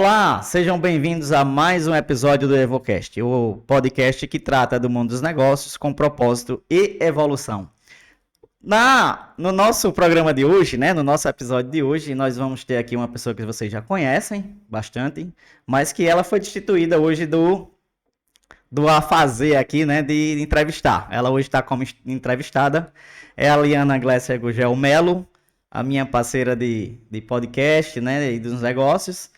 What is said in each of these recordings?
Olá, sejam bem-vindos a mais um episódio do EvoCast, o podcast que trata do mundo dos negócios com propósito e evolução. No nosso programa de hoje, no nosso episódio de hoje, nós vamos ter aqui uma pessoa que vocês já conhecem bastante, mas que ela foi destituída hoje do afazer aqui, de entrevistar. Ela hoje está como entrevistada, é a Liana Glesser Gugel Melo, a minha parceira de podcast, e dos negócios.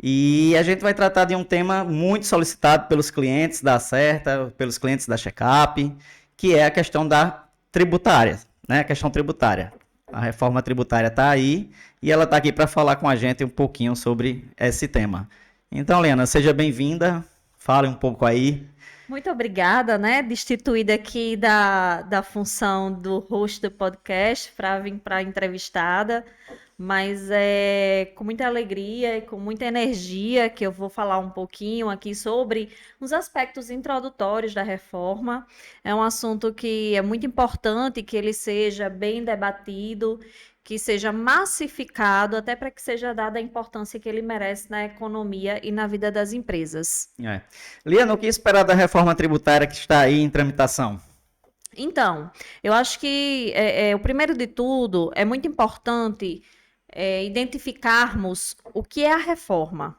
E a gente vai tratar de um tema muito solicitado pelos clientes da Acerta, pelos clientes da Checkup, que é a questão da tributária, A questão tributária. A reforma tributária está aí e ela está aqui para falar com a gente um pouquinho sobre esse tema. Então, Liana, seja bem-vinda, fale um pouco aí. Muito obrigada, destituída aqui da função do host do podcast para vir para a entrevistada, mas é com muita alegria e com muita energia que eu vou falar um pouquinho aqui sobre os aspectos introdutórios da reforma. É um assunto que é muito importante que ele seja bem debatido, que seja massificado, até para que seja dada a importância que ele merece na economia e na vida das empresas. Liana, o que esperar da reforma tributária que está aí em tramitação? Então, eu acho que o primeiro de tudo é muito importante identificarmos o que é a reforma.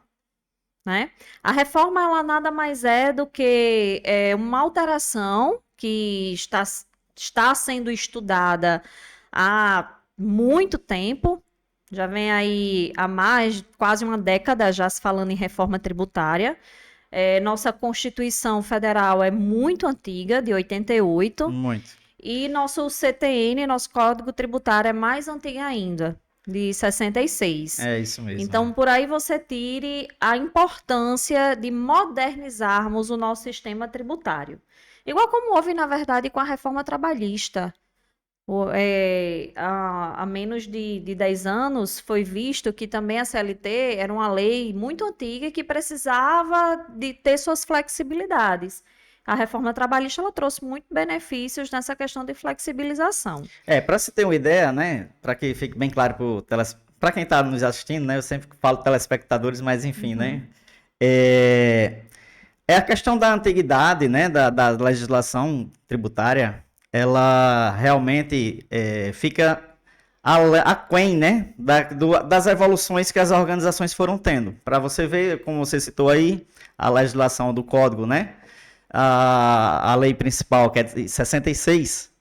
A reforma ela nada mais é do que uma alteração que está sendo estudada há muito tempo, já vem aí há quase uma década já se falando em reforma tributária. Nossa Constituição Federal é muito antiga, de 88. Muito. E nosso CTN, nosso Código Tributário, é mais antigo ainda, de 66. É isso mesmo. Então, por aí você tire a importância de modernizarmos o nosso sistema tributário. Igual como houve, na verdade, com a reforma trabalhista. Há menos de 10 anos foi visto que também a CLT era uma lei muito antiga que precisava de ter suas flexibilidades. A reforma trabalhista ela trouxe muitos benefícios nessa questão de flexibilização. Para se ter uma ideia, para que fique bem claro para quem está nos assistindo, eu sempre falo telespectadores, mas enfim, é a questão da antiguidade, da legislação tributária. Ela realmente fica aquém, das evoluções que as organizações foram tendo. Para você ver, como você citou aí, a legislação do código, a lei principal, que é de 66,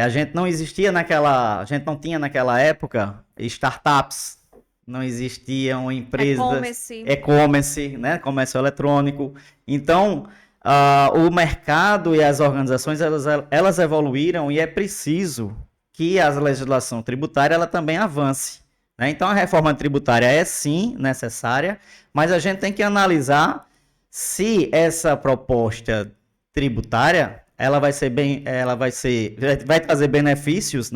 a gente não tinha naquela época startups, não existiam empresas, e-commerce, comércio eletrônico. Então, o mercado e as organizações elas evoluíram e é preciso que a legislação tributária ela também avance. Então, a reforma tributária é sim necessária, mas a gente tem que analisar se essa proposta tributária ela vai trazer benefícios,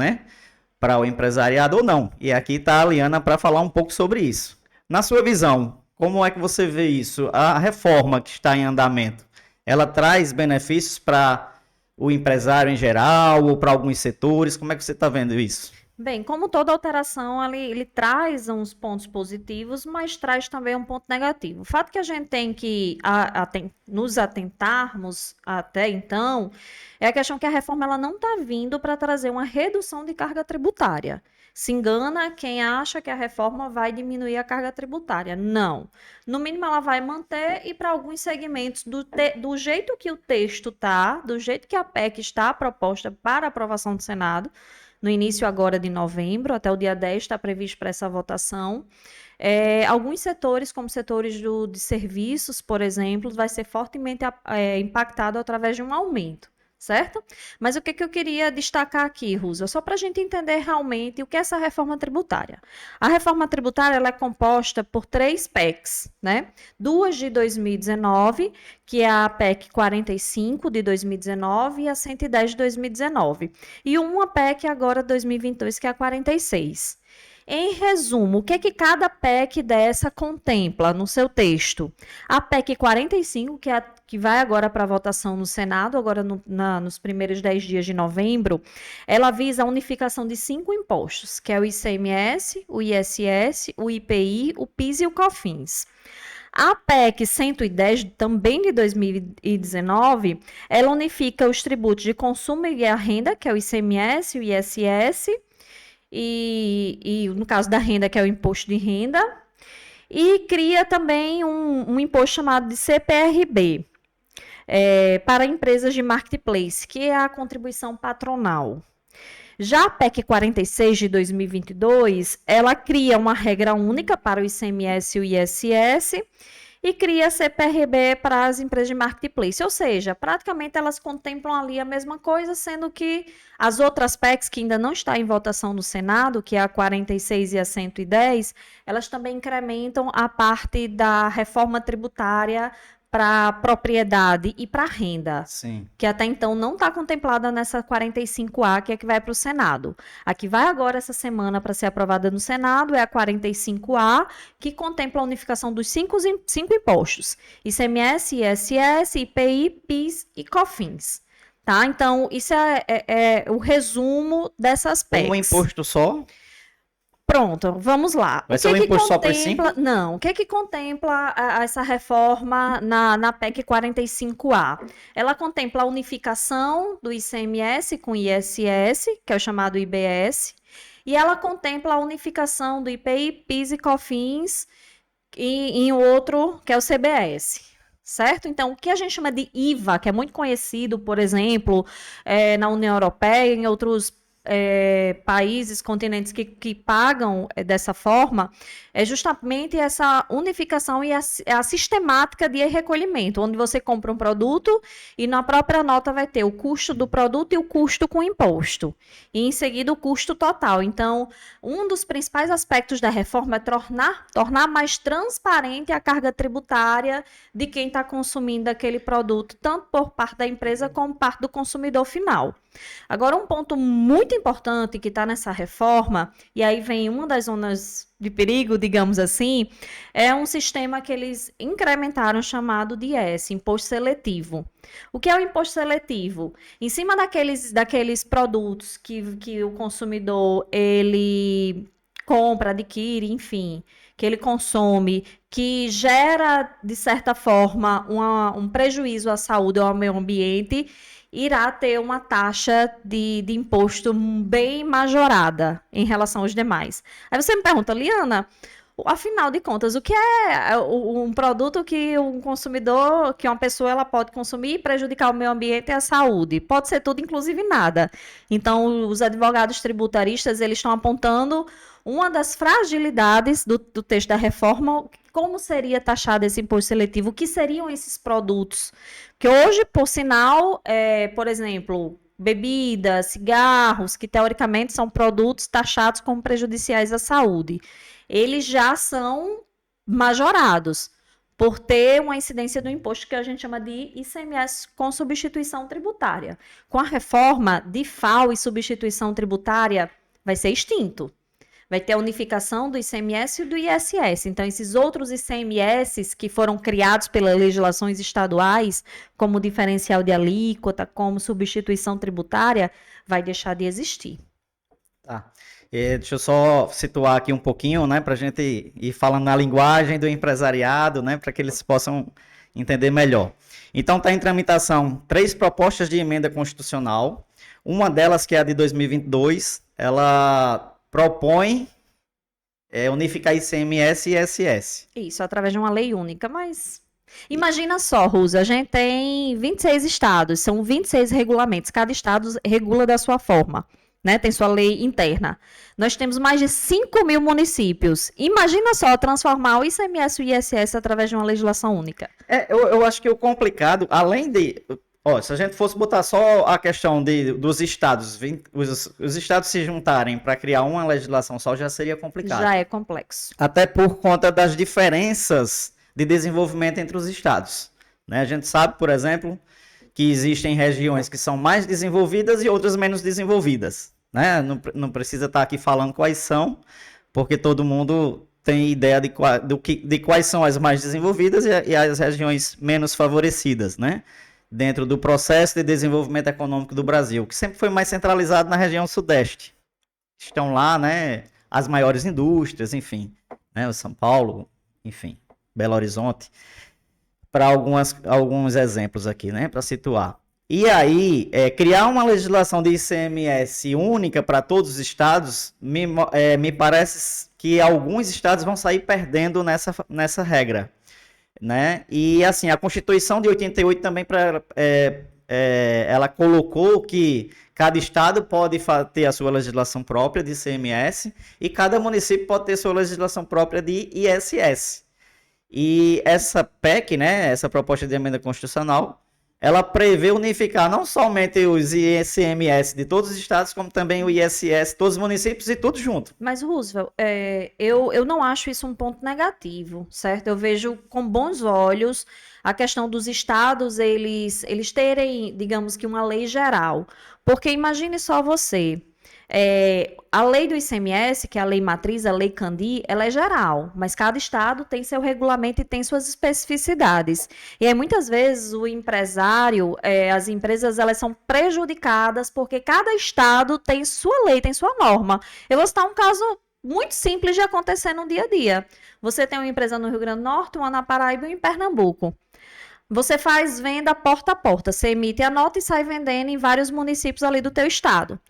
para o empresariado ou não. E aqui está a Liana para falar um pouco sobre isso. Na sua visão, como é que você vê isso? A reforma que está em andamento, ela traz benefícios para o empresário em geral ou para alguns setores? Como é que você está vendo isso? Bem, como toda alteração, ele traz uns pontos positivos, mas traz também um ponto negativo. O fato que a gente tem que nos atentarmos até então é a questão que a reforma ela não está vindo para trazer uma redução de carga tributária. Se engana quem acha que a reforma vai diminuir a carga tributária. Não. No mínimo, ela vai manter e para alguns segmentos, do jeito que o texto está, do jeito que a PEC está proposta para aprovação do Senado, no início agora de novembro, até o dia 10 está previsto para essa votação. Alguns setores, como setores de serviços, por exemplo, vai ser fortemente impactado através de um aumento, certo? Mas o que eu queria destacar aqui, Rosa, só para a gente entender realmente o que é essa reforma tributária. A reforma tributária ela é composta por 3 PECs, Duas de 2019, que é a PEC 45 de 2019 e a 110 de 2019. E uma PEC agora de 2022, que é a 46. Em resumo, o que cada PEC dessa contempla no seu texto? A PEC 45, que vai agora para votação no Senado, agora nos primeiros 10 dias de novembro, ela visa a unificação de 5 impostos, que é o ICMS, o ISS, o IPI, o PIS e o COFINS. A PEC 110, também de 2019, ela unifica os tributos de consumo e a renda, que é o ICMS, o ISS, e no caso da renda, que é o imposto de renda, e cria também um imposto chamado de CPRB, para empresas de marketplace, que é a contribuição patronal. Já a PEC 46 de 2022, ela cria uma regra única para o ICMS e o ISS e cria a CPRB para as empresas de marketplace, ou seja, praticamente elas contemplam ali a mesma coisa, sendo que as outras PECs que ainda não estão em votação no Senado, que é a 46 e a 110, elas também incrementam a parte da reforma tributária para propriedade e para renda, Sim. que até então não está contemplada nessa 45A, que é que vai para o Senado. A que vai agora essa semana para ser aprovada no Senado é a 45A, que contempla a unificação dos cinco impostos: ICMS, ISS, IPI, PIS e COFINS. Tá? Então, isso é o resumo dessas PECs. Um imposto só? Pronto, vamos lá. Vai ser um imposto só para os 5? Não, o que é que contempla essa reforma na PEC 45A? Ela contempla a unificação do ICMS com o ISS, que é o chamado IBS, e ela contempla a unificação do IPI, PIS e COFINS em outro, que é o CBS. Certo? Então, o que a gente chama de IVA, que é muito conhecido, por exemplo, na União Europeia e em outros países, continentes que pagam dessa forma, é justamente essa unificação e a sistemática de recolhimento, onde você compra um produto e na própria nota vai ter o custo do produto e o custo com imposto, e em seguida o custo total. Então, um dos principais aspectos da reforma é tornar mais transparente a carga tributária de quem está consumindo aquele produto, tanto por parte da empresa como parte do consumidor final. Agora, um ponto muito importante que está nessa reforma, e aí vem uma das zonas de perigo, digamos assim, é um sistema que eles incrementaram chamado de imposto seletivo. O que é o imposto seletivo? Em cima daqueles produtos que o consumidor ele compra, adquire, enfim, que ele consome, que gera, de certa forma, um prejuízo à saúde ou ao meio ambiente, irá ter uma taxa de imposto bem majorada em relação aos demais. Aí você me pergunta, Liana, afinal de contas, o que é um produto que um consumidor, que uma pessoa ela pode consumir e prejudicar o meio ambiente e a saúde? Pode ser tudo, inclusive nada. Então, os advogados tributaristas, eles estão apontando uma das fragilidades do texto da reforma, como seria taxado esse imposto seletivo, o que seriam esses produtos? Que hoje, por sinal, por exemplo, bebidas, cigarros, que teoricamente são produtos taxados como prejudiciais à saúde, eles já são majorados por ter uma incidência do imposto que a gente chama de ICMS com substituição tributária. Com a reforma, DIFAL e substituição tributária vai ser extinto. Vai ter a unificação do ICMS e do ISS. Então, esses outros ICMS que foram criados pelas legislações estaduais, como diferencial de alíquota, como substituição tributária, vai deixar de existir. Tá. Deixa eu só situar aqui um pouquinho, né, para a gente ir falando na linguagem do empresariado, né, para que eles possam entender melhor. Então, está em tramitação 3 propostas de emenda constitucional. Uma delas, que é a de 2022, ela propõe unificar ICMS e ISS. Isso, através de uma lei única, mas imagina só, Rosa, a gente tem 26 estados, são 26 regulamentos, cada estado regula da sua forma, né? Tem sua lei interna. Nós temos mais de 5.000 municípios. Imagina só transformar o ICMS e o ISS através de uma legislação única. Eu acho que o complicado, além de... se a gente fosse botar só a questão dos estados, os estados se juntarem para criar uma legislação só, já seria complicado. Já é complexo. Até por conta das diferenças de desenvolvimento entre os estados, né? A gente sabe, por exemplo, que existem regiões que são mais desenvolvidas e outras menos desenvolvidas, né? Não precisa estar aqui falando quais são, porque todo mundo tem ideia de quais são as mais desenvolvidas e as regiões menos favorecidas, né? Dentro do processo de desenvolvimento econômico do Brasil, que sempre foi mais centralizado na região sudeste. Estão lá, né, as maiores indústrias, enfim, né, o São Paulo, enfim, Belo Horizonte, para alguns exemplos aqui, né, para situar. E aí, criar uma legislação de ICMS única para todos os estados, me parece que alguns estados vão sair perdendo nessa regra, né? E assim, a Constituição de 88 também ela colocou que cada estado pode ter a sua legislação própria de ICMS e cada município pode ter sua legislação própria de ISS. E essa PEC, né, essa proposta de emenda constitucional, ela prevê unificar não somente os ICMS de todos os estados, como também o ISS de todos os municípios e tudo junto. Mas, Roosevelt, eu não acho isso um ponto negativo, certo? Eu vejo com bons olhos a questão dos estados, eles terem, digamos que, uma lei geral. Porque imagine só você, a lei do ICMS, que é a lei matriz, a lei Candir, ela é geral, mas cada estado tem seu regulamento e tem suas especificidades. E aí, muitas vezes, o empresário, as empresas, elas são prejudicadas porque cada estado tem sua lei, tem sua norma. Eu vou citar um caso muito simples de acontecer no dia a dia. Você tem uma empresa no Rio Grande do Norte, uma na Paraíba e uma em Pernambuco. Você faz venda porta a porta, você emite a nota e sai vendendo em vários municípios ali do teu estado.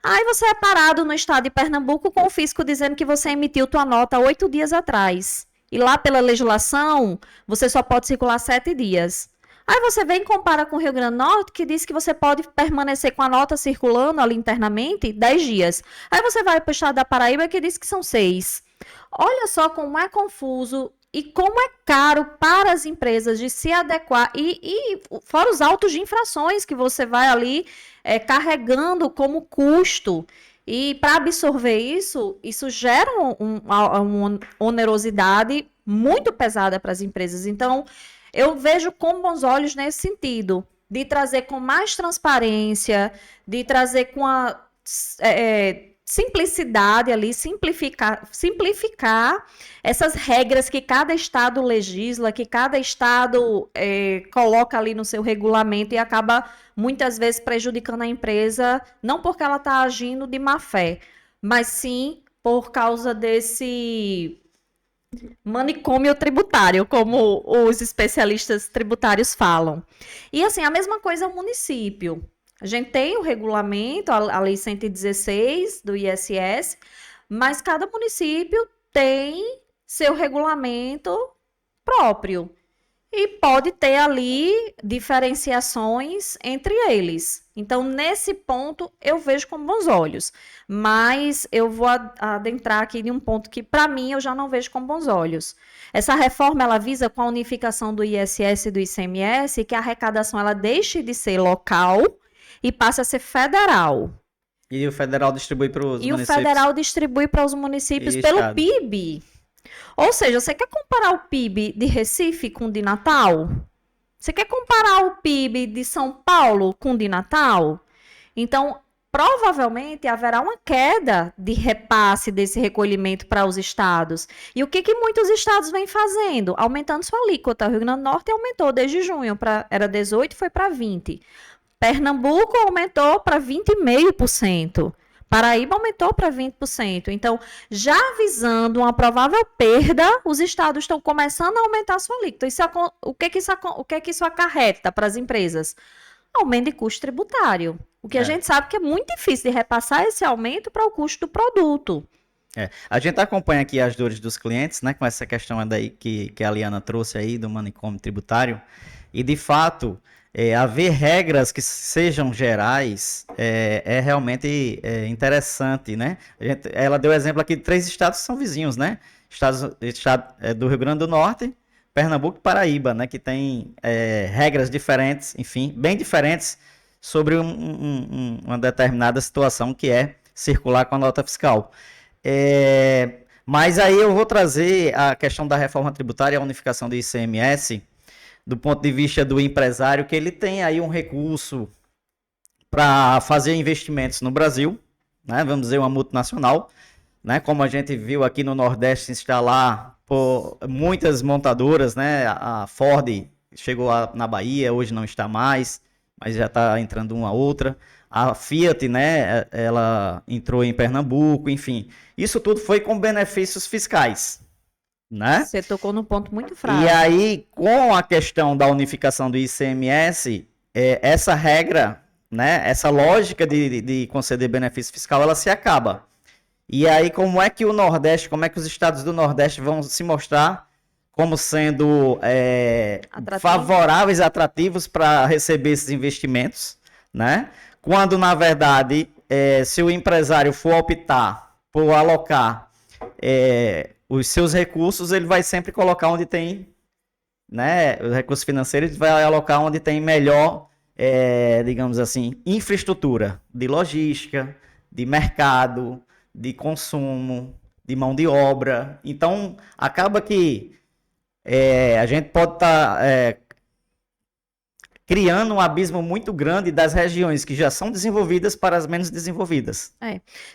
Aí você é parado no estado de Pernambuco com o fisco dizendo que você emitiu tua nota 8 dias atrás. E lá pela legislação, você só pode circular 7 dias. Aí você vem e compara com o Rio Grande do Norte, que diz que você pode permanecer com a nota circulando ali internamente 10 dias. Aí você vai para o estado da Paraíba, que diz que são 6. Olha só como é confuso e como é caro para as empresas de se adequar. E fora os autos de infrações que você vai ali carregando como custo. E para absorver isso gera uma onerosidade muito pesada para as empresas. Então, eu vejo com bons olhos nesse sentido, de trazer com mais transparência, de trazer com a simplicidade ali, simplificar essas regras que cada estado legisla, que cada estado coloca ali no seu regulamento e acaba muitas vezes prejudicando a empresa, não porque ela está agindo de má fé, mas sim por causa desse manicômio tributário, como os especialistas tributários falam. E assim, a mesma coisa é o município. A gente tem o regulamento, a Lei 116 do ISS, mas cada município tem seu regulamento próprio. E pode ter ali diferenciações entre eles. Então, nesse ponto, eu vejo com bons olhos. Mas eu vou adentrar aqui em um ponto que, para mim, eu já não vejo com bons olhos. Essa reforma, ela visa com a unificação do ISS e do ICMS, que a arrecadação ela deixe de ser local e passe a ser federal. E o federal distribui para os municípios. E o federal distribui para os municípios pelo PIB. Ou seja, você quer comparar o PIB de Recife com o de Natal? Você quer comparar o PIB de São Paulo com o de Natal? Então, provavelmente haverá uma queda de repasse desse recolhimento para os estados. E o que muitos estados vêm fazendo? Aumentando sua alíquota. O Rio Grande do Norte aumentou desde junho, era 18% e foi para 20%. Pernambuco aumentou para 20,5%. Paraíba aumentou para 20%. Então, já visando uma provável perda, os estados estão começando a aumentar a sua alíquota. O que isso acarreta para as empresas? Aumento de custo tributário. O que a gente sabe que é muito difícil de repassar esse aumento para o custo do produto. A gente acompanha aqui as dores dos clientes, né, com essa questão daí que a Liana trouxe aí do manicômio tributário. E, de fato, haver regras que sejam gerais é realmente interessante, né? Ela deu exemplo aqui de 3 estados que são vizinhos, né? Estado do Rio Grande do Norte, Pernambuco e Paraíba, né? Que tem regras diferentes, enfim, bem diferentes sobre uma determinada situação que é circular com a nota fiscal. Mas aí eu vou trazer a questão da reforma tributária e a unificação do ICMS do ponto de vista do empresário, que ele tem aí um recurso para fazer investimentos no Brasil, né? Vamos dizer, uma multinacional, né? Como a gente viu aqui no Nordeste instalar por muitas montadoras, né? A Ford chegou na Bahia, hoje não está mais, mas já está entrando uma outra. A Fiat, né? Ela entrou em Pernambuco, enfim. Isso tudo foi com benefícios fiscais, né? Você tocou num ponto muito E frágil. aí, com a questão da unificação do ICMS, essa regra, né? Essa lógica de conceder benefício fiscal, ela se acaba. E aí, como é que o Nordeste, como é que os estados do Nordeste vão se mostrar como sendo Atrativo. favoráveis, atrativos para receber esses investimentos, né? Quando, na verdade, se o empresário for optar por alocar os seus recursos, ele vai sempre colocar onde tem, né? Os recursos financeiros, ele vai alocar onde tem melhor, digamos assim, infraestrutura de logística, de mercado, de consumo, de mão de obra. Então, acaba que a gente pode estar criando um abismo muito grande das regiões que já são desenvolvidas para as menos desenvolvidas.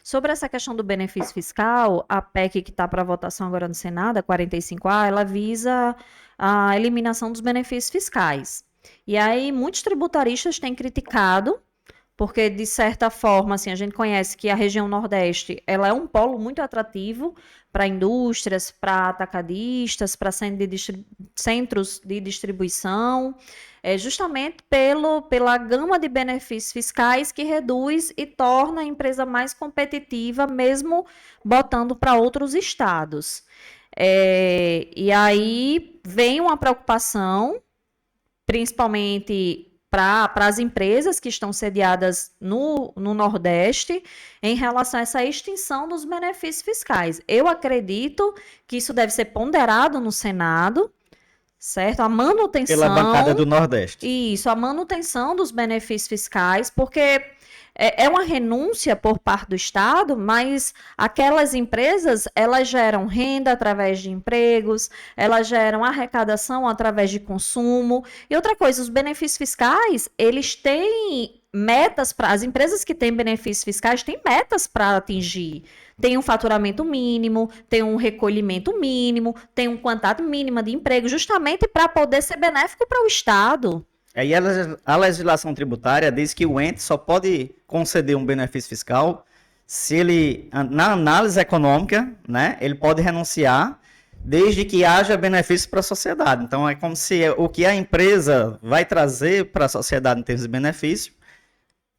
Sobre essa questão do benefício fiscal, a PEC que está para votação agora no Senado, a 45A, ela visa a eliminação dos benefícios fiscais. E aí, muitos tributaristas têm criticado, porque, de certa forma, assim, a gente conhece que a região Nordeste ela é um polo muito atrativo para indústrias, para atacadistas, para centros de distribuição, justamente pela gama de benefícios fiscais que reduz e torna a empresa mais competitiva, mesmo botando para outros estados. E aí vem uma preocupação, principalmente para as empresas que estão sediadas no Nordeste em relação a essa extinção dos benefícios fiscais. Eu acredito que isso deve ser ponderado no Senado, certo? A manutenção... Pela bancada do Nordeste. Isso, a manutenção dos benefícios fiscais, porque é uma renúncia por parte do Estado, mas aquelas empresas, elas geram renda através de empregos, elas geram arrecadação através de consumo. E outra coisa, os benefícios fiscais, eles têm metas para... As empresas que têm benefícios fiscais têm metas para atingir. Tem um faturamento mínimo, tem um recolhimento mínimo, tem uma quantidade mínima de emprego, justamente para poder ser benéfico para o Estado. Aí a legislação tributária diz que o ente só pode conceder um benefício fiscal se ele, na análise econômica, né, ele pode renunciar desde que haja benefício para a sociedade. Então é como se o que a empresa vai trazer para a sociedade em termos de benefício,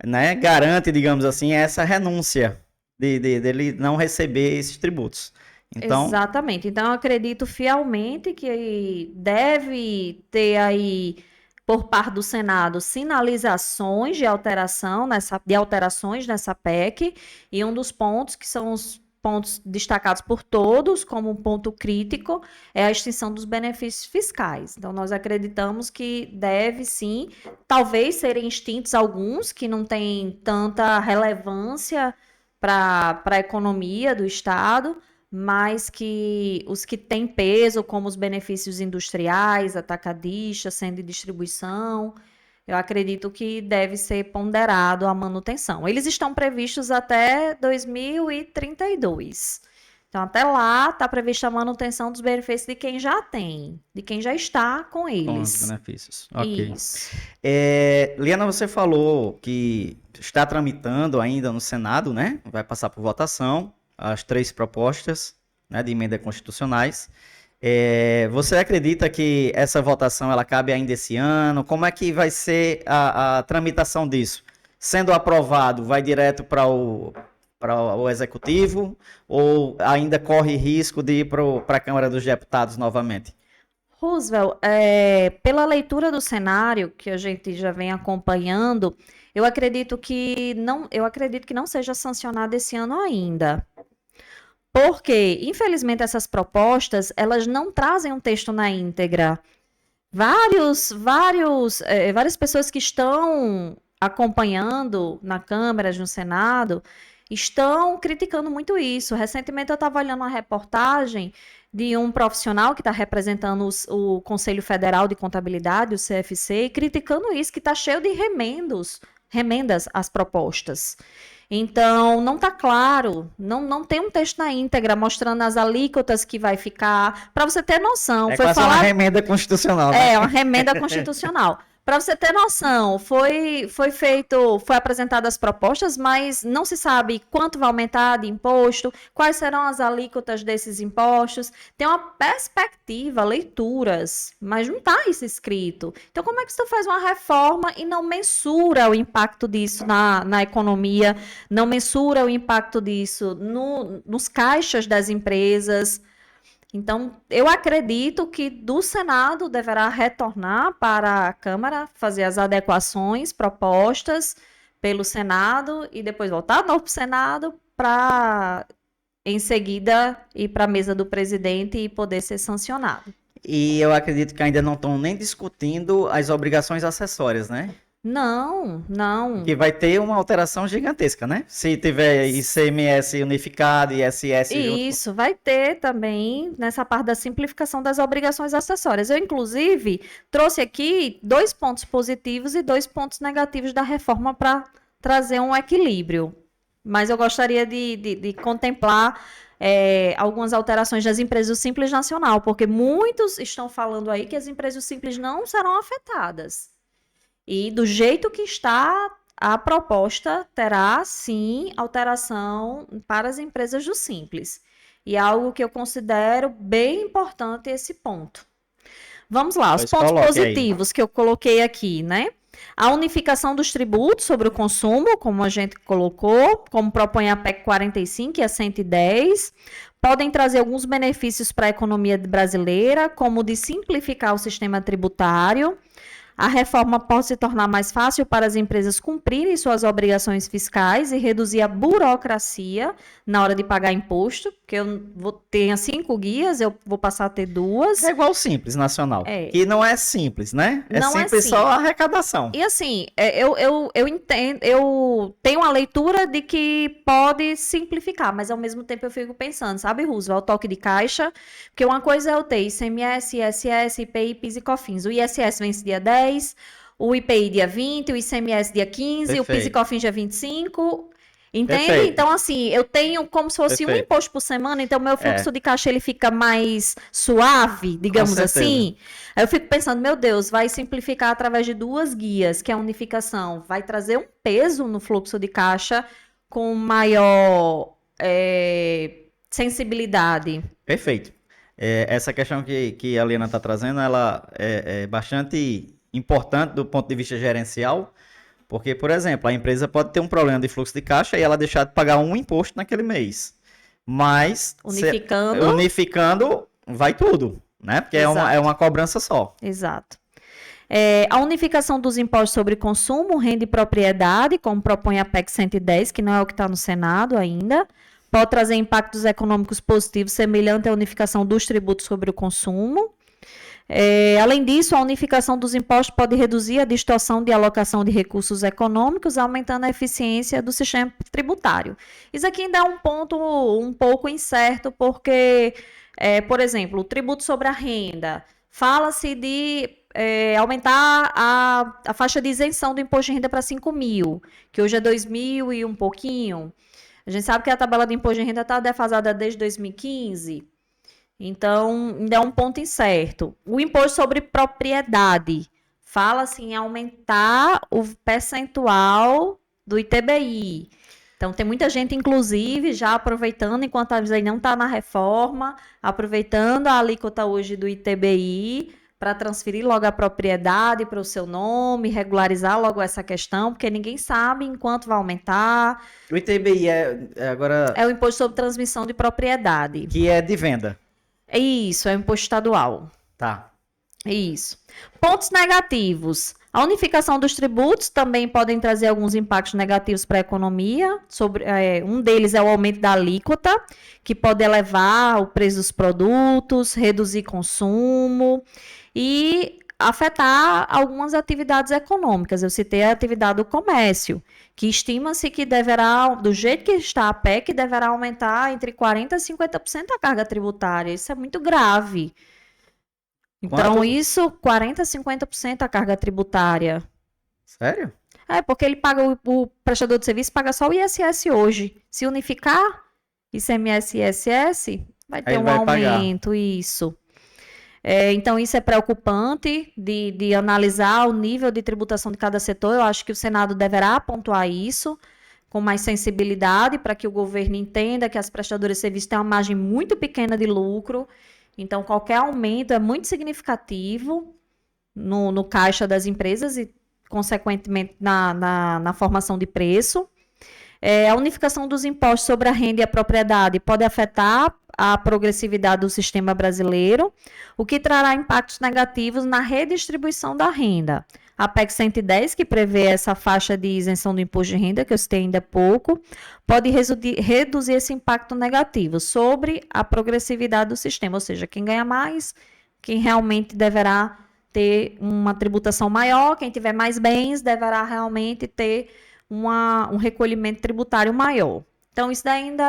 né, garante, digamos assim, essa renúncia dele não receber esses tributos. Então, exatamente. Então eu acredito fielmente que deve ter aí por parte do Senado, sinalizações de alterações nessa PEC, e um dos pontos, que são os pontos destacados por todos como um ponto crítico, é a extinção dos benefícios fiscais. Então, nós acreditamos que deve, sim, talvez serem extintos alguns que não têm tanta relevância para a economia do Estado, mas que os que têm peso, como os benefícios industriais, atacadistas, centro de distribuição, eu acredito que deve ser ponderado a manutenção. Eles estão previstos até 2032. Então, até lá, está prevista a manutenção dos benefícios de quem já tem, de quem já está com eles. Com os benefícios. Ok. Isso. Liana, você falou que está tramitando ainda no Senado, né? Vai passar por votação as 3 propostas, né, de emenda constitucionais. Você acredita que essa votação ela cabe ainda esse ano? Como é que vai ser a tramitação disso? Sendo aprovado, vai direto para o Executivo ou ainda corre risco de ir para a Câmara dos Deputados novamente? Roosevelt, pela leitura do cenário que a gente já vem acompanhando, eu acredito que não seja sancionado esse ano ainda. Porque, infelizmente, essas propostas, elas não trazem um texto na íntegra. Várias pessoas que estão acompanhando na Câmara, no Senado, estão criticando muito isso. Recentemente, eu estava olhando uma reportagem de um profissional que está representando o Conselho Federal de Contabilidade, o CFC, e criticando isso, que está cheio de remendas as propostas. Então, não está claro, não tem um texto na íntegra mostrando as alíquotas que vai ficar, para você ter noção. É Foi quase uma falar, remenda constitucional, né? uma remenda constitucional. Para você ter noção, foi apresentadas propostas, mas não se sabe quanto vai aumentar de imposto, quais serão as alíquotas desses impostos. Tem uma perspectiva, leituras, mas não está isso escrito. Então, como é que você faz uma reforma e não mensura o impacto disso na economia, não mensura o impacto disso nos caixas das empresas? Então, eu acredito que do Senado deverá retornar para a Câmara, fazer as adequações propostas pelo Senado e depois voltar de novo para o Senado para, em seguida, ir para a mesa do presidente e poder ser sancionado. E eu acredito que ainda não estão nem discutindo as obrigações acessórias, né? Não. Que vai ter uma alteração gigantesca, né? Se tiver ICMS unificado e ISS junto. Isso, vai ter também nessa parte da simplificação das obrigações acessórias. Eu, inclusive, trouxe aqui 2 pontos positivos e 2 pontos negativos da reforma para trazer um equilíbrio. Mas eu gostaria de contemplar algumas alterações das empresas do Simples Nacional, porque muitos estão falando aí que as empresas do Simples não serão afetadas. E do jeito que está, a proposta terá, sim, alteração para as empresas do Simples. E é algo que eu considero bem importante esse ponto. Vamos lá, os pontos positivos que eu coloquei aqui, né? A unificação dos tributos sobre o consumo, como a gente colocou, como propõe a PEC 45 e a 110, podem trazer alguns benefícios para a economia brasileira, como de simplificar o sistema tributário. A reforma pode se tornar mais fácil para as empresas cumprirem suas obrigações fiscais e reduzir a burocracia na hora de pagar imposto, porque eu tenho 5 guias, eu vou passar a ter 2. É igual o Simples Nacional, que não é simples, né? É não simples só a arrecadação. E assim, eu entendo, eu tenho uma leitura de que pode simplificar, mas ao mesmo tempo eu fico pensando, sabe, Roosevelt, o toque de caixa, porque uma coisa é eu ter ICMS, ISS, IPI, PIS e COFINS. O ISS vence dia 10, o IPI dia 20, o ICMS dia 15, o PIS e COFINS dia 25. Entende? Perfeito. Então, assim, eu tenho como se fosse um imposto por semana, então meu fluxo de caixa ele fica mais suave, digamos assim. Aí eu fico pensando, meu Deus, vai simplificar através de 2 guias, que é a unificação. Vai trazer um peso no fluxo de caixa com maior sensibilidade. Perfeito. Essa questão que a Liana está trazendo, ela é bastante importante do ponto de vista gerencial, porque, por exemplo, a empresa pode ter um problema de fluxo de caixa e ela deixar de pagar um imposto naquele mês. Mas, unificando, vai tudo, né? Porque é uma cobrança só. Exato. A unificação dos impostos sobre consumo, renda e propriedade, como propõe a PEC 110, que não é o que está no Senado ainda, pode trazer impactos econômicos positivos semelhante à unificação dos tributos sobre o consumo. Além disso, a unificação dos impostos pode reduzir a distorção de alocação de recursos econômicos, aumentando a eficiência do sistema tributário. Isso aqui ainda é um ponto um pouco incerto, porque, por exemplo, o tributo sobre a renda, fala-se de aumentar a faixa de isenção do imposto de renda para 5 mil, que hoje é 2 mil e um pouquinho. A gente sabe que a tabela de imposto de renda está defasada desde 2015. Então, ainda é um ponto incerto. O imposto sobre propriedade fala-se em aumentar o percentual do ITBI. Então, tem muita gente, inclusive, já aproveitando, enquanto a aí não está na reforma, aproveitando a alíquota hoje do ITBI para transferir logo a propriedade para o seu nome, regularizar logo essa questão, porque ninguém sabe em quanto vai aumentar. O ITBI agora... É o imposto sobre transmissão de propriedade. Que é de venda. Isso, é um imposto estadual. Tá. Isso. Pontos negativos. A unificação dos tributos também podem trazer alguns impactos negativos para a economia. Um deles é o aumento da alíquota, que pode elevar o preço dos produtos, reduzir consumo e afetar algumas atividades econômicas. Eu citei a atividade do comércio, que estima-se que deverá, do jeito que está a PEC, deverá aumentar entre 40% e 50% a carga tributária. Isso é muito grave. Então, isso, 40% a 50% a carga tributária. Sério? É, porque ele paga, o prestador de serviço paga só o ISS hoje. Se unificar ICMS e ISS, vai Aí ter ele um vai pagar. aumento, isso. Então, isso é preocupante de analisar o nível de tributação de cada setor. Eu acho que o Senado deverá pontuar isso com mais sensibilidade para que o governo entenda que as prestadoras de serviço têm uma margem muito pequena de lucro. Então, qualquer aumento é muito significativo no caixa das empresas e, consequentemente, na formação de preço. A unificação dos impostos sobre a renda e a propriedade pode afetar a progressividade do sistema brasileiro, o que trará impactos negativos na redistribuição da renda. A PEC 110, que prevê essa faixa de isenção do imposto de renda, que eu citei ainda há pouco, pode reduzir esse impacto negativo sobre a progressividade do sistema, ou seja, quem ganha mais, quem realmente deverá ter uma tributação maior, quem tiver mais bens deverá realmente ter um recolhimento tributário maior. Então, isso ainda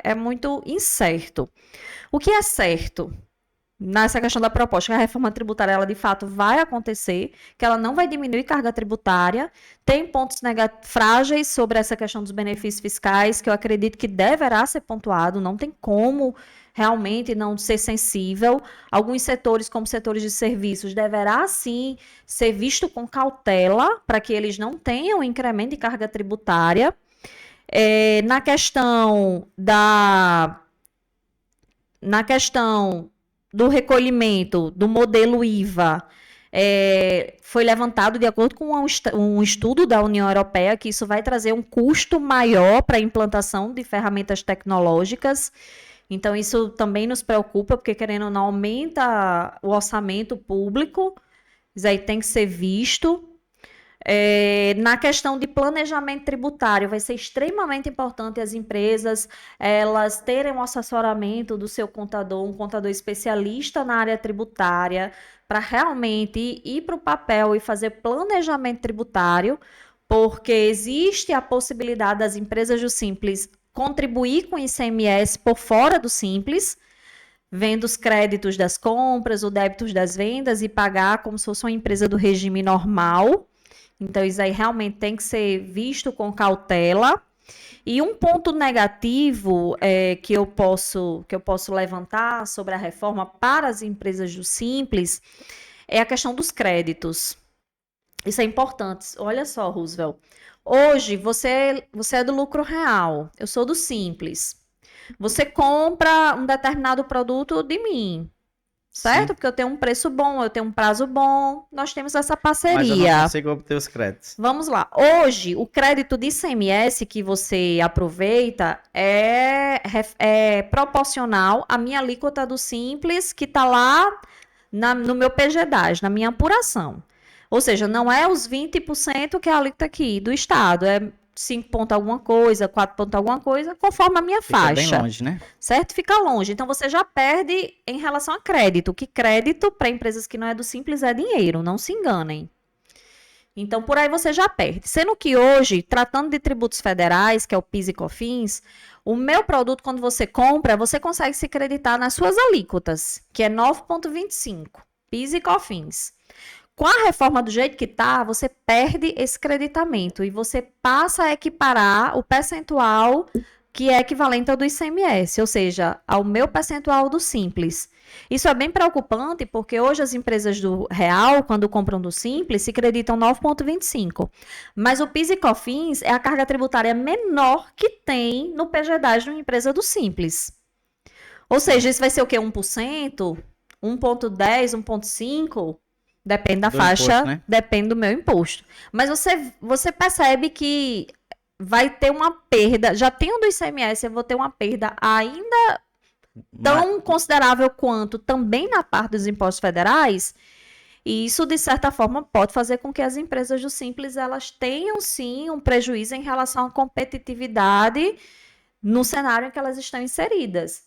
é muito incerto. O que é certo nessa questão da proposta, que a reforma tributária, ela de fato vai acontecer, que ela não vai diminuir carga tributária, tem pontos frágeis sobre essa questão dos benefícios fiscais, que eu acredito que deverá ser pontuado, não tem como realmente não ser sensível. Alguns setores, como setores de serviços, deverá sim ser visto com cautela, para que eles não tenham incremento de carga tributária. Na questão do recolhimento do modelo IVA, foi levantado, de acordo com um estudo da União Europeia, que isso vai trazer um custo maior para a implantação de ferramentas tecnológicas. Então, isso também nos preocupa, porque, querendo ou não, aumenta o orçamento público. Isso aí tem que ser visto. Na questão de planejamento tributário, vai ser extremamente importante as empresas elas terem um assessoramento do seu contador, um contador especialista na área tributária, para realmente ir para o papel e fazer planejamento tributário, porque existe a possibilidade das empresas do Simples contribuir com o ICMS por fora do Simples, vendo os créditos das compras, os débitos das vendas e pagar como se fosse uma empresa do regime normal. Então, isso aí realmente tem que ser visto com cautela. E um ponto negativo que eu posso levantar sobre a reforma para as empresas do Simples é a questão dos créditos. Isso é importante. Olha só, Roosevelt. Hoje, você é do lucro real, eu sou do Simples. Você compra um determinado produto de mim, certo? Sim. Porque eu tenho um preço bom, eu tenho um prazo bom, nós temos essa Mas eu não parceria. consigo obter os créditos. Vamos lá. Hoje, o crédito de ICMS que você aproveita é proporcional à minha alíquota do Simples, que está lá no meu PGDAS, na minha apuração. Ou seja, não é os 20% que é a alíquota aqui do Estado, é 5 ponto alguma coisa, 4 ponto alguma coisa, conforme a minha faixa. Fica bem longe, né? Certo? Fica longe. Então, você já perde em relação a crédito, que crédito para empresas que não é do Simples é dinheiro, não se enganem. Então, por aí você já perde. Sendo que hoje, tratando de tributos federais, que é o PIS e COFINS, o meu produto, quando você compra, você consegue se creditar nas suas alíquotas, que é 9,25, PIS e COFINS. Com a reforma do jeito que está, você perde esse creditamento e você passa a equiparar o percentual que é equivalente ao do ICMS, ou seja, ao meu percentual do Simples. Isso é bem preocupante, porque hoje as empresas do Real, quando compram do Simples, se creditam 9,25. Mas o PIS e COFINS é a carga tributária menor que tem no PGDAS de uma empresa do Simples. Ou seja, isso vai ser o quê? 1%? 1,10%? 1,5%? Depende da faixa, imposto, né? Depende do meu imposto. Mas você percebe que vai ter uma perda, já tenho do ICMS, eu vou ter uma perda ainda tão considerável quanto também na parte dos impostos federais, e isso, de certa forma, pode fazer com que as empresas do Simples elas tenham, sim, um prejuízo em relação à competitividade no cenário em que elas estão inseridas.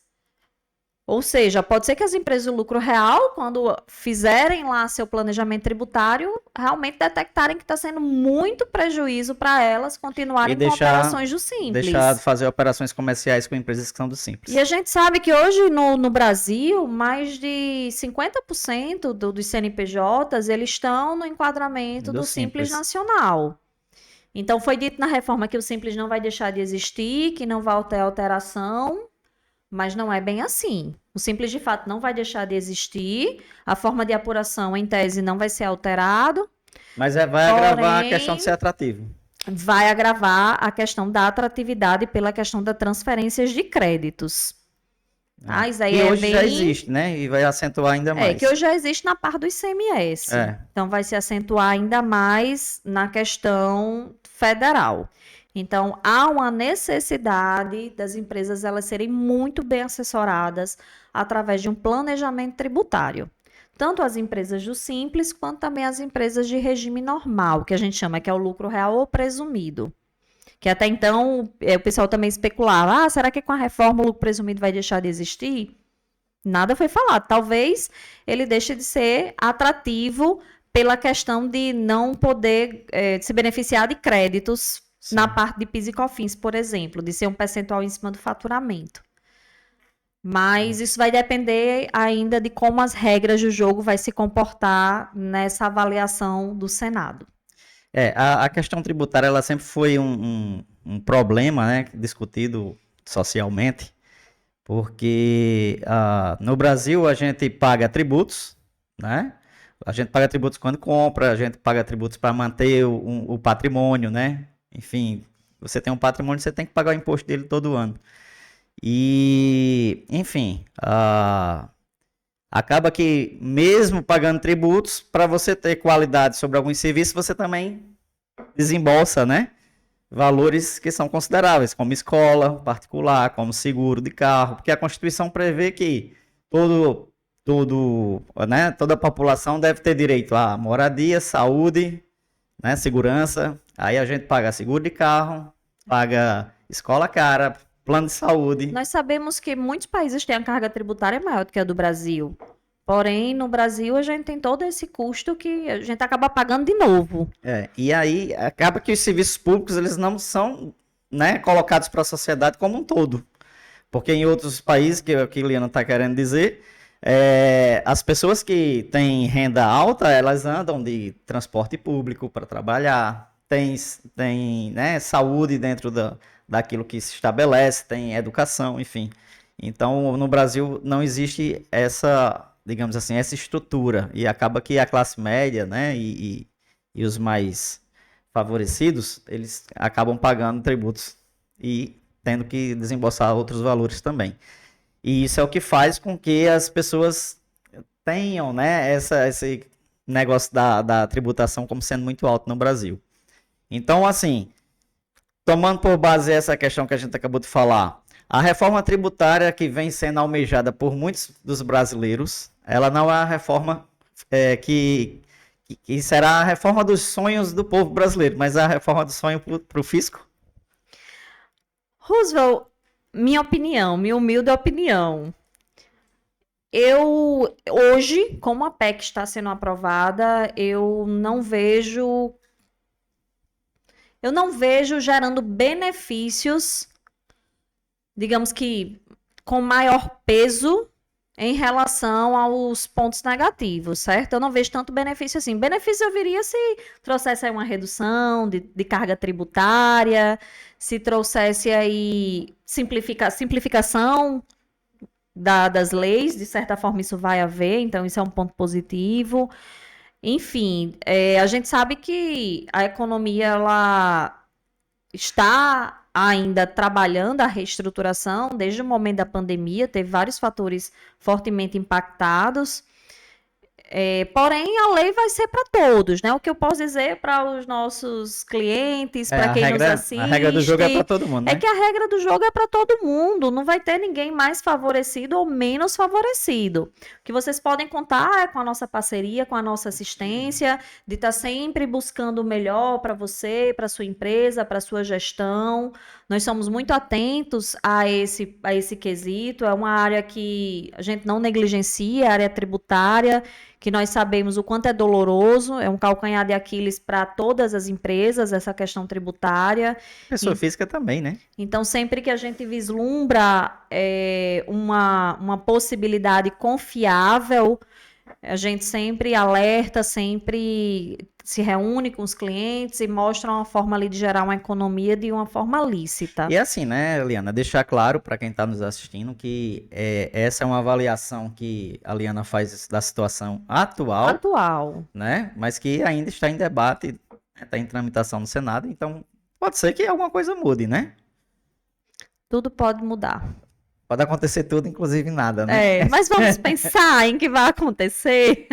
Ou seja, pode ser que as empresas do lucro real, quando fizerem lá seu planejamento tributário, realmente detectarem que está sendo muito prejuízo para elas continuarem com operações do Simples. Deixar de fazer operações comerciais com empresas que são do Simples. E a gente sabe que hoje no Brasil, mais de 50% dos CNPJs eles estão no enquadramento do Simples Nacional. Então, foi dito na reforma que o Simples não vai deixar de existir, que não vai ter alteração, mas não é bem assim. O Simples, de fato, não vai deixar de existir, a forma de apuração, em tese, não vai ser alterado, Mas vai agravar a questão de porém, ser atrativo. vai agravar a questão da atratividade pela questão das transferências de créditos. É. Ah, isso aí Que é hoje já bem. existe, né? E vai acentuar ainda É, que mais. hoje já existe na parte do ICMS. É. Então, vai se acentuar ainda mais na questão federal. Então, há uma necessidade das empresas elas serem muito bem assessoradas através de um planejamento tributário. Tanto as empresas do Simples, quanto também as empresas de regime normal, que a gente chama que é o lucro real ou presumido. Que até então, o pessoal também especulava, será que com a reforma o lucro presumido vai deixar de existir? Nada foi falado. Talvez ele deixe de ser atrativo pela questão de não poder se beneficiar de créditos na Sim. parte de PIS e COFINS, por exemplo, de ser um percentual em cima do faturamento. Mas isso vai depender ainda de como as regras do jogo vai se comportar nessa avaliação do Senado. A questão tributária ela sempre foi um problema, né, discutido socialmente, porque no Brasil a gente paga tributos, né? A gente paga tributos quando compra, a gente paga tributos para manter o patrimônio, né? Enfim, você tem um patrimônio, você tem que pagar o imposto dele todo ano. E, enfim, acaba que mesmo pagando tributos, para você ter qualidade sobre alguns serviços, você também desembolsa, né? Valores que são consideráveis, como escola particular, como seguro de carro, porque a Constituição prevê que toda a população deve ter direito a moradia, saúde, né, segurança. Aí a gente paga seguro de carro, paga escola cara, plano de saúde. Nós sabemos que muitos países têm a carga tributária maior do que a do Brasil. Porém, no Brasil, a gente tem todo esse custo que a gente acaba pagando de novo. E aí acaba que os serviços públicos eles não são, né, colocados para a sociedade como um todo. Porque em outros países, que é o que a Liana está querendo dizer, as pessoas que têm renda alta, elas andam de transporte público para trabalhar, tem né, saúde dentro daquilo que se estabelece, tem educação, enfim. Então, no Brasil não existe essa, digamos assim, essa estrutura. E acaba que a classe média, né, e os mais favorecidos, eles acabam pagando tributos e tendo que desembolsar outros valores também. E isso é o que faz com que as pessoas tenham, né, esse negócio da tributação como sendo muito alto no Brasil. Então, assim, tomando por base essa questão que a gente acabou de falar, a reforma tributária que vem sendo almejada por muitos dos brasileiros, ela não é a reforma que será a reforma dos sonhos do povo brasileiro, mas é a reforma do sonho para o fisco? Roosevelt, minha opinião, minha humilde opinião. Eu, hoje, como a PEC está sendo aprovada, eu não vejo gerando benefícios, digamos que com maior peso em relação aos pontos negativos, certo? Eu não vejo tanto benefício assim. Benefício eu viria se trouxesse aí uma redução de carga tributária, se trouxesse aí simplificação das leis, de certa forma isso vai haver, então isso é um ponto positivo. Enfim, a gente sabe que a economia ela está ainda trabalhando a reestruturação desde o momento da pandemia, teve vários fatores fortemente impactados. Porém, a lei vai ser para todos, né? O que eu posso dizer para os nossos clientes, para quem nos assiste, a regra do jogo é para todo mundo, é né? que a regra do jogo é para todo mundo, não vai ter ninguém mais favorecido ou menos favorecido. O que vocês podem contar é com a nossa parceria, com a nossa assistência, de estar sempre buscando o melhor para você, para sua empresa, para sua gestão. Nós somos muito atentos a esse quesito, é uma área que a gente não negligencia, a área tributária, que nós sabemos o quanto é doloroso, é um calcanhar de Aquiles para todas as empresas, essa questão tributária. Pessoa física também, né? Então, sempre que a gente vislumbra uma possibilidade confiável, a gente sempre alerta, sempre se reúne com os clientes e mostra uma forma ali de gerar uma economia de uma forma lícita. E assim, né, Liana, deixar claro para quem está nos assistindo que essa é uma avaliação que a Liana faz da situação atual, né, mas que ainda está em debate, está em tramitação no Senado, então pode ser que alguma coisa mude, né? Tudo pode mudar. Pode acontecer tudo, inclusive nada, né? Mas vamos pensar em que vai acontecer.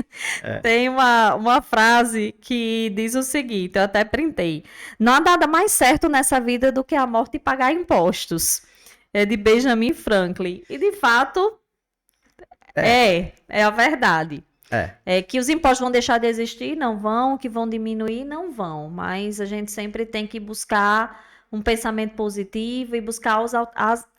Tem uma frase que diz o seguinte, eu até printei. Não há nada mais certo nessa vida do que a morte e pagar impostos. É de Benjamin Franklin. E, de fato, é a verdade. É que os impostos vão deixar de existir? Não vão. Que vão diminuir? Não vão. Mas a gente sempre tem que buscar um pensamento positivo e buscar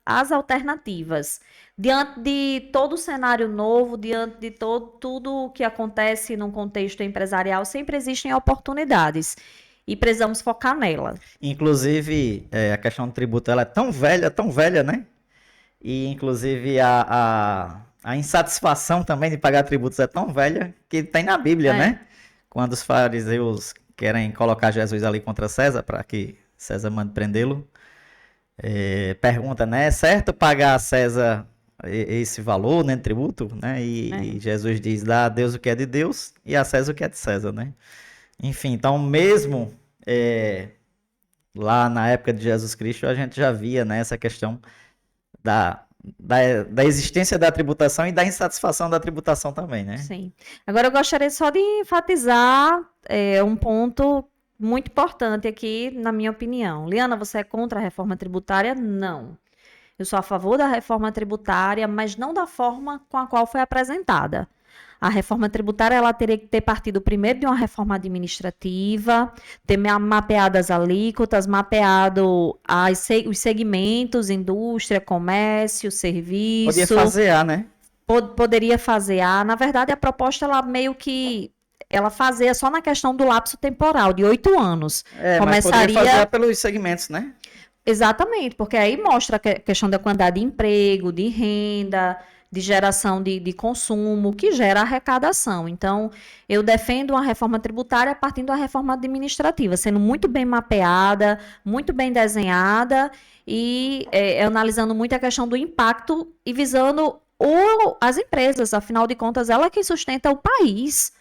as alternativas. Diante de todo o cenário novo, diante de tudo o que acontece num contexto empresarial, sempre existem oportunidades e precisamos focar nela. Inclusive, a questão do tributo ela é tão velha, né? E, inclusive, a insatisfação também de pagar tributos é tão velha que tem na Bíblia, né? Quando os fariseus querem colocar Jesus ali contra César para que César manda prendê-lo, pergunta, né? É certo pagar a César esse valor, né? Tributo, né? E Jesus diz, dá a Deus o que é de Deus e a César o que é de César, né? Enfim, então mesmo lá na época de Jesus Cristo, a gente já via, né, essa questão da existência da tributação e da insatisfação da tributação também, né? Sim. Agora eu gostaria só de enfatizar um ponto muito importante aqui, na minha opinião. Liana, você é contra a reforma tributária? Não. Eu sou a favor da reforma tributária, mas não da forma com a qual foi apresentada. A reforma tributária ela teria que ter partido primeiro de uma reforma administrativa, ter mapeado as alíquotas, mapeado os segmentos, indústria, comércio, serviço. Podia fasear, né? Poderia fasear. Na verdade, a proposta ela meio que ela fazia só na questão do lapso temporal, de 8 anos. Mas poderia fazer pelos segmentos, né? Exatamente, porque aí mostra a questão da quantidade de emprego, de renda, de geração de consumo, que gera arrecadação. Então, eu defendo uma reforma tributária partindo da reforma administrativa, sendo muito bem mapeada, muito bem desenhada e analisando muito a questão do impacto e visando as empresas, afinal de contas, ela que sustenta o país.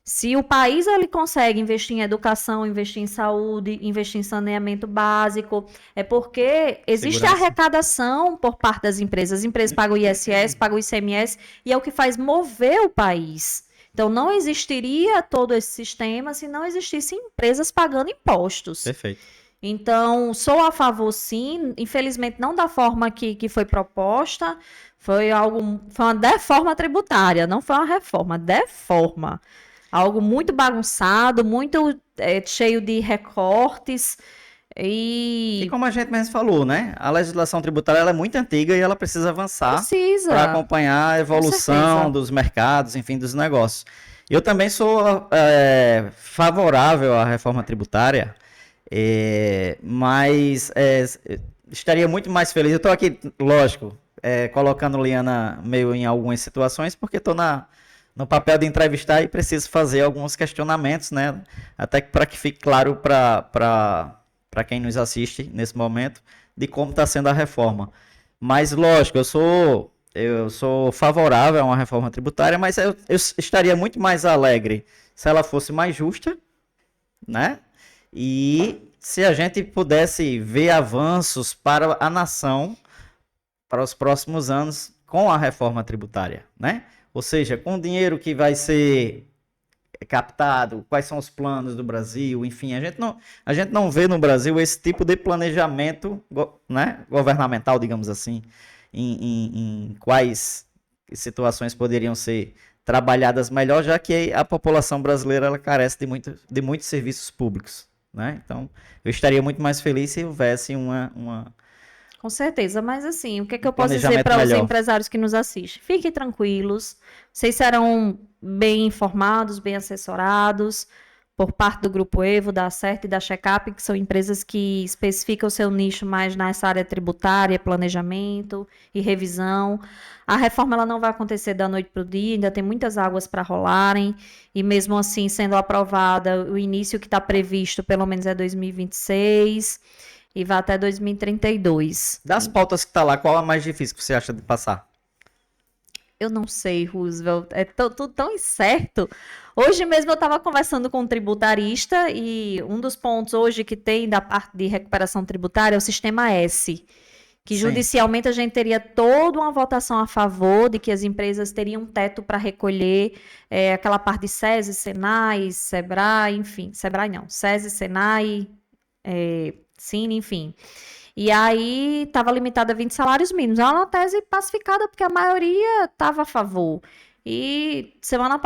Se o país ele consegue investir em educação, investir em saúde, investir em saneamento básico, é porque existe a arrecadação por parte das empresas. As empresas pagam o ISS, pagam o ICMS, e é o que faz mover o país. Então, não existiria todo esse sistema se não existissem empresas pagando impostos. Perfeito. Então, sou a favor, sim. Infelizmente, não da forma que foi proposta. Foi uma deforma tributária, não foi uma reforma, deforma. Algo muito bagunçado, muito cheio de recortes. E como a gente mesmo falou, né? A legislação tributária ela é muito antiga e ela precisa avançar para acompanhar a evolução dos mercados, enfim, dos negócios. Eu também sou favorável à reforma tributária, mas estaria muito mais feliz. Eu estou aqui, lógico, colocando Liana meio em algumas situações, porque estou no papel de entrevistar e preciso fazer alguns questionamentos, né? Até para que fique claro para quem nos assiste nesse momento de como está sendo a reforma. Mas, lógico, eu sou favorável a uma reforma tributária, mas eu estaria muito mais alegre se ela fosse mais justa, né? E se a gente pudesse ver avanços para a nação para os próximos anos com a reforma tributária, né? Ou seja, com o dinheiro que vai ser captado, quais são os planos do Brasil, enfim, a gente não vê no Brasil esse tipo de planejamento, né, governamental, digamos assim, em quais situações poderiam ser trabalhadas melhor, já que a população brasileira ela carece de muitos serviços públicos, né? Então, eu estaria muito mais feliz se houvesse uma Com certeza, mas assim, o que é que eu posso dizer para os empresários que nos assistem? Fiquem tranquilos, vocês serão bem informados, bem assessorados, por parte do Grupo Evo, da Acert e da Checkup, que são empresas que especificam o seu nicho mais nessa área tributária, planejamento e revisão. A reforma ela não vai acontecer da noite para o dia, ainda tem muitas águas para rolarem, e mesmo assim, sendo aprovada, o início que está previsto, pelo menos é 2026, e vai até 2032. Das pautas que tá lá, qual a mais difícil que você acha de passar? Eu não sei, Roosevelt, é tudo tão incerto. Hoje mesmo eu estava conversando com um tributarista e um dos pontos hoje que tem da parte de recuperação tributária é o sistema S, que Sim. judicialmente a gente teria toda uma votação a favor de que as empresas teriam um teto para recolher aquela parte de SESI, Senai, Sebrae, enfim, Sebrae não, SESI, Senai, Cine, enfim. E aí estava limitada a 20 salários mínimos. É uma tese pacificada, porque a maioria estava a favor. E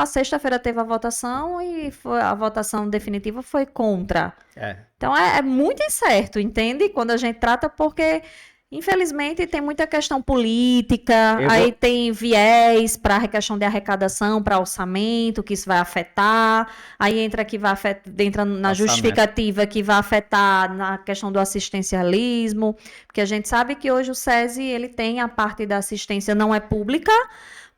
sexta-feira teve a votação e a votação definitiva foi contra. Então é muito incerto, entende? Quando a gente trata, porque infelizmente tem muita questão política, aí tem viés para a questão de arrecadação, para orçamento, que isso vai afetar, aí entra na justificativa que vai afetar na questão do assistencialismo, porque a gente sabe que hoje o SESI ele tem a parte da assistência não é pública,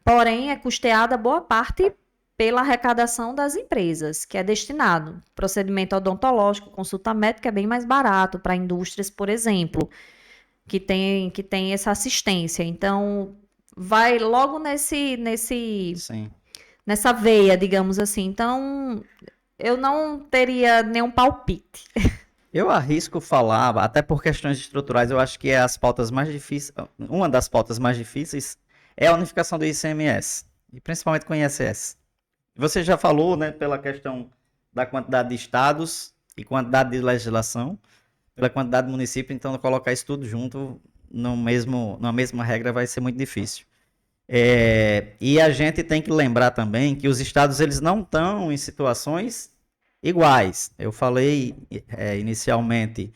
porém é custeada boa parte pela arrecadação das empresas, que é destinado. Procedimento odontológico, consulta médica é bem mais barato para indústrias, por exemplo, que tem essa assistência. Então, vai logo nessa veia, digamos assim. Então, eu não teria nenhum palpite. Eu arrisco falar, até por questões estruturais, eu acho que é as pautas mais difíceis, uma das pautas mais difíceis é a unificação do ICMS, e principalmente com o ISS. Você já falou, né, pela questão da quantidade de estados e quantidade de legislação, pela quantidade de municípios, então colocar isso tudo junto na mesma regra vai ser muito difícil. E a gente tem que lembrar também que os estados eles não estão em situações iguais. Eu falei inicialmente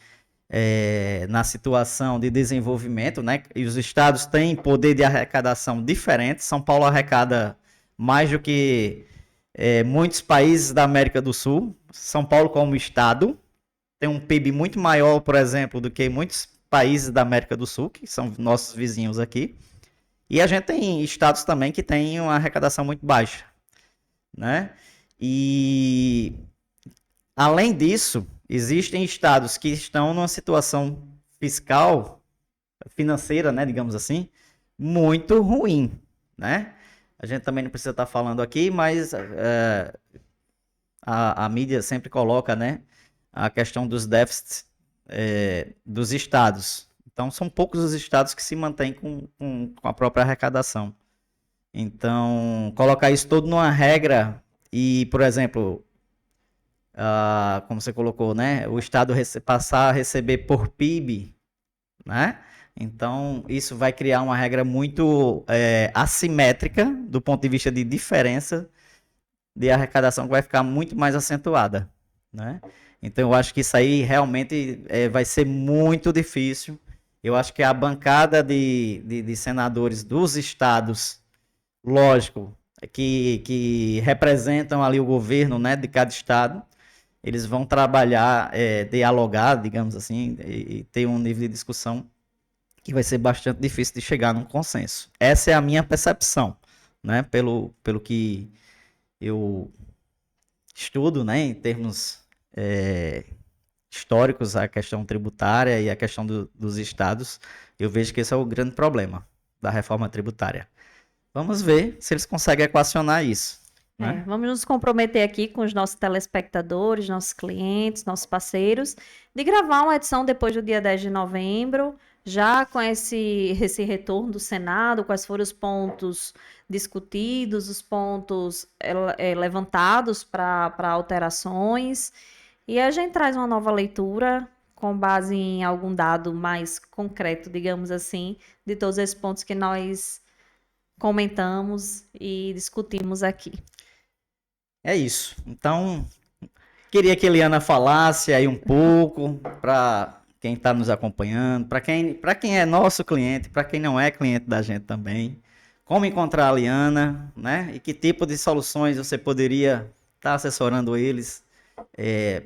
na situação de desenvolvimento, né? E os estados têm poder de arrecadação diferente. São Paulo arrecada mais do que muitos países da América do Sul. São Paulo como estado tem um PIB muito maior, por exemplo, do que muitos países da América do Sul, que são nossos vizinhos aqui. E a gente tem estados também que têm uma arrecadação muito baixa, né? E além disso, existem estados que estão numa situação fiscal, financeira, né, digamos assim, muito ruim, né? A gente também não precisa estar falando aqui, mas a mídia sempre coloca, né, a questão dos déficits dos estados. Então, são poucos os estados que se mantêm com a própria arrecadação. Então, colocar isso tudo numa regra e, por exemplo, como você colocou, né, o estado passar a receber por PIB, né? Então, isso vai criar uma regra muito assimétrica do ponto de vista de diferença de arrecadação, que vai ficar muito mais acentuada, né? Então, eu acho que isso aí realmente vai ser muito difícil. Eu acho que a bancada de senadores dos estados, lógico, que representam ali o governo, né, de cada estado, eles vão trabalhar, dialogar, digamos assim, e ter um nível de discussão que vai ser bastante difícil de chegar num consenso. Essa é a minha percepção, né, pelo que eu estudo, né, em termos históricos, a questão tributária e a questão dos estados. Eu vejo que esse é o grande problema da reforma tributária. Vamos ver se eles conseguem equacionar isso, né? Vamos nos comprometer aqui com os nossos telespectadores, nossos clientes, nossos parceiros, de gravar uma edição depois do dia 10 de novembro, já com esse retorno do Senado, quais foram os pontos discutidos, os pontos levantados para alterações. E a gente traz uma nova leitura com base em algum dado mais concreto, digamos assim, de todos esses pontos que nós comentamos e discutimos aqui. É isso. Então, queria que a Eliana falasse aí um pouco para quem está nos acompanhando, para quem é nosso cliente, para quem não é cliente da gente também, como encontrar a Eliana, né? E que tipo de soluções você poderia estar assessorando eles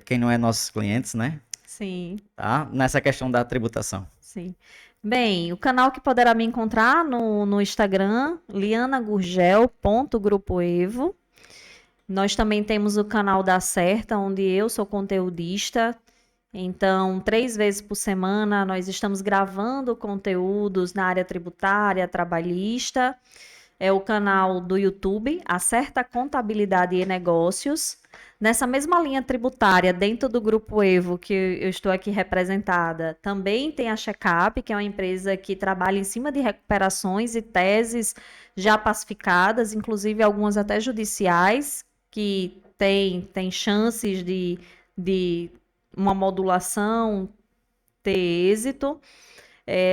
quem não é nossos clientes, né? Sim, Tá? Nessa questão da tributação. sim. Bem, o canal que poderá me encontrar no Instagram, lianagurgel.grupoevo. Nós também temos o canal da Certa, onde eu sou conteudista. Então, 3 vezes por semana, nós estamos gravando conteúdos na área tributária, trabalhista. É o canal do YouTube, Acerta Contabilidade e Negócios. Nessa mesma linha tributária, dentro do Grupo Evo, que eu estou aqui representada, também tem a Checkup, que é uma empresa que trabalha em cima de recuperações e teses já pacificadas, inclusive algumas até judiciais, que tem chances de uma modulação ter êxito.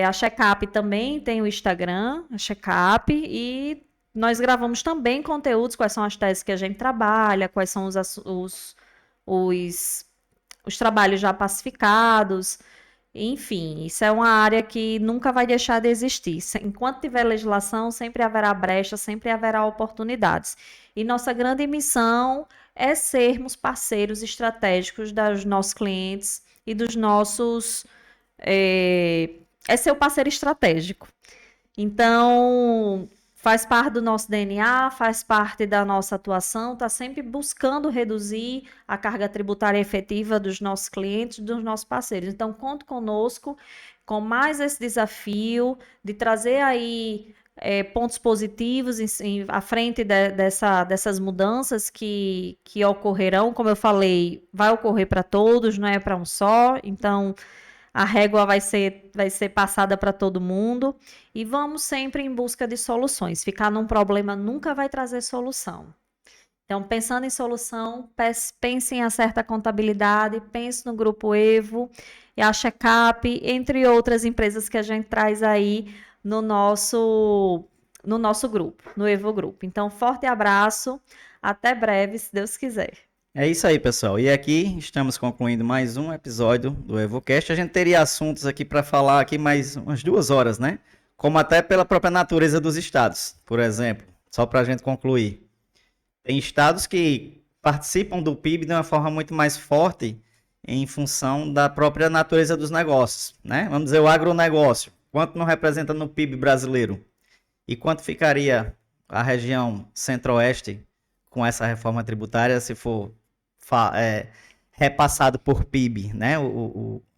A Checkup também tem o Instagram, a Checkup, e nós gravamos também conteúdos, quais são as teses que a gente trabalha, quais são os, os trabalhos já pacificados. Enfim, isso é uma área que nunca vai deixar de existir. Enquanto tiver legislação, sempre haverá brecha, sempre haverá oportunidades. E nossa grande missão é sermos parceiros estratégicos dos nossos clientes e dos nossos é, ser o parceiro estratégico. Então, faz parte do nosso DNA, faz parte da nossa atuação, está sempre buscando reduzir a carga tributária efetiva dos nossos clientes, dos nossos parceiros. Então, conto conosco com mais esse desafio de trazer aí pontos positivos à frente dessas mudanças que ocorrerão. Como eu falei, vai ocorrer para todos, não é para um só. Então, a régua vai ser passada para todo mundo e vamos sempre em busca de soluções. Ficar num problema nunca vai trazer solução. Então, pensando em solução, pense em Acerta Contabilidade, pense no Grupo Evo e a Checkup, entre outras empresas que a gente traz aí no nosso grupo, no Evo Grupo. Então, forte abraço, até breve, se Deus quiser. É isso aí, pessoal. E aqui estamos concluindo mais um episódio do EvoCast. A gente teria assuntos aqui para falar aqui mais umas 2 horas, né? Como até pela própria natureza dos estados. Por exemplo, só para a gente concluir. Tem estados que participam do PIB de uma forma muito mais forte em função da própria natureza dos negócios, né? Vamos dizer, o agronegócio. Quanto não representa no PIB brasileiro? E quanto ficaria a região centro-oeste com essa reforma tributária se for repassado por PIB, né?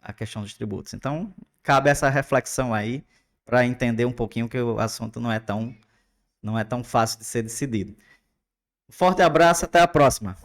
A questão dos tributos. Então, cabe essa reflexão aí para entender um pouquinho que o assunto não é tão fácil de ser decidido. Forte abraço, até a próxima.